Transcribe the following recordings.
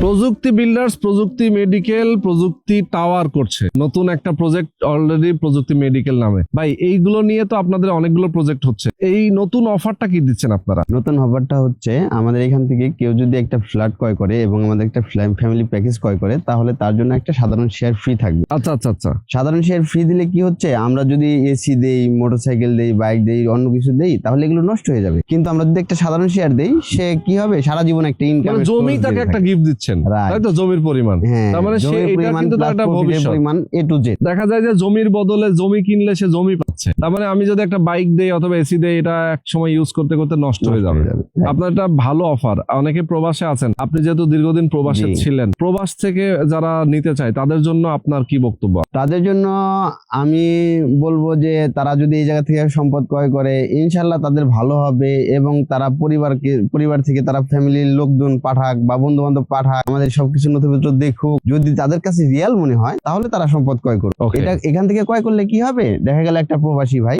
প্রযুক্তি বিল্ডার্স, প্রযুক্তি মেডিকেল, প্রযুক্তি টাওয়ার করছে নতুন একটা প্রজেক্ট অলরেডি, প্রযুক্তি মেডিকেল নামে। ভাই এইগুলো নিয়ে তো আপনাদের অনেকগুলো প্রজেক্ট হচ্ছে, এই নতুন অফারটা কি দিচ্ছেন আপনারা? নতুন অফারটা হচ্ছে আমাদের এখান থেকে কেউ যদি একটা ফ্ল্যাট ক্রয় করে এবং আমাদের একটা ফ্যামিলি প্যাকেজ ক্রয় করে, তাহলে তার জন্য একটা সাধারণ শেয়ার ফ্রি থাকবে। আচ্ছা আচ্ছা আচ্ছা। সাধারণ শেয়ার ফ্রি দিলে কি হচ্ছে, আমরা যদি এসি দেই, মোটরসাইকেল দেই, বাইক দেই, অন্য কিছু দেই, তাহলে এগুলো নষ্ট হয়ে যাবে। কিন্তু আমরা যদি একটা সাধারণ শেয়ার দেই, সে কি হবে, সারা জীবন একটা ইনকাম, জমি তাকে একটা গিফট দিচ্ছেন, তাই তো? জমির পরিমাণ, তার মানে সে এটা কিন্তু তার একটা ভবিষ্যৎ পরিমাণ A to Z। দেখা যায় যে জমির বদলে জমি কিনলে সে জমি পাচ্ছে। তার মানে আমি যদি একটা বাইক দেই অথবা এসি দেই, এটা এক সময় ইউজ করতে করতে নষ্ট হয়ে যাবে। আপনার একটা ভালো অফার। অনেকে প্রবাসে আছেন, আপনি যেহেতু দীর্ঘদিন প্রবাসে ছিলেন, প্রবাস থেকে যারা নিতে চায় তাদের জন্য আপনার কি বক্তব্য? তাদের জন্য আমি বলবো যে তারা যদি এই জায়গা থেকে সম্পদ ক্রয় করে, ইনশাল্লাহ তাদের ভালো হবে এবং তারা পরিবার থেকে তারা ফ্যামিলির লোকজন পাঠাক বা বন্ধু বান্ধব পাঠাক, আমাদের সবকিছু নথিপত্র দেখুক, যদি তাদের কাছে রিয়াল মনে হয় তাহলে তারা সম্পদ ক্রয় করবে। এটা এখান থেকে ক্রয় করলে কি হবে, দেখা গেল একটা প্রবাসী ভাই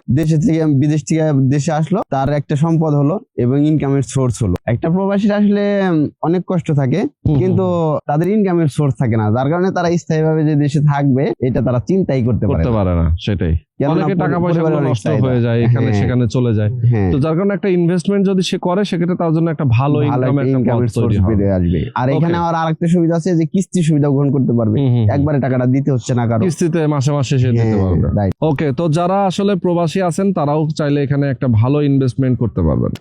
বিদেশ থেকে দেশে আসলো, তার একটা সম্পদ হলো এবং ইনকামের সোর্স হলো। একটা প্রবাসীর আসলে অনেক কষ্ট থাকে, কিন্তু তাদের ইনকামের সোর্স থাকে না, যার কারণে তারা স্থায়ীভাবে যে দেশে থাকবে এটা তারা চিন্তাই করতে পারে না। সেটাই, অনেকে টাকা পয়সা নষ্ট হয়ে যায়, এখানে সেখানে চলে যায়। তো যার কারণে একটা ইনভেস্টমেন্ট যদি সে করে, সেক্ষেত্রে তার জন্য একটা ভালো ইনকামের সোর্স বেড়ে আসবে। আর এখানে আরেকটা সুবিধা আছে যে কিস্তি সুবিধা গ্রহণ করতে পারবে, একবারে টাকাটা দিতে হচ্ছে না, কারণ কিস্তিতে মাসে মাসে সে দিতে পারবে। ওকে, তো যারা আসলে প্রবাসী আছেন তারাও চাইলে এখানে একটা ভালো ইনভেস্টমেন্ট করতে পারবেন।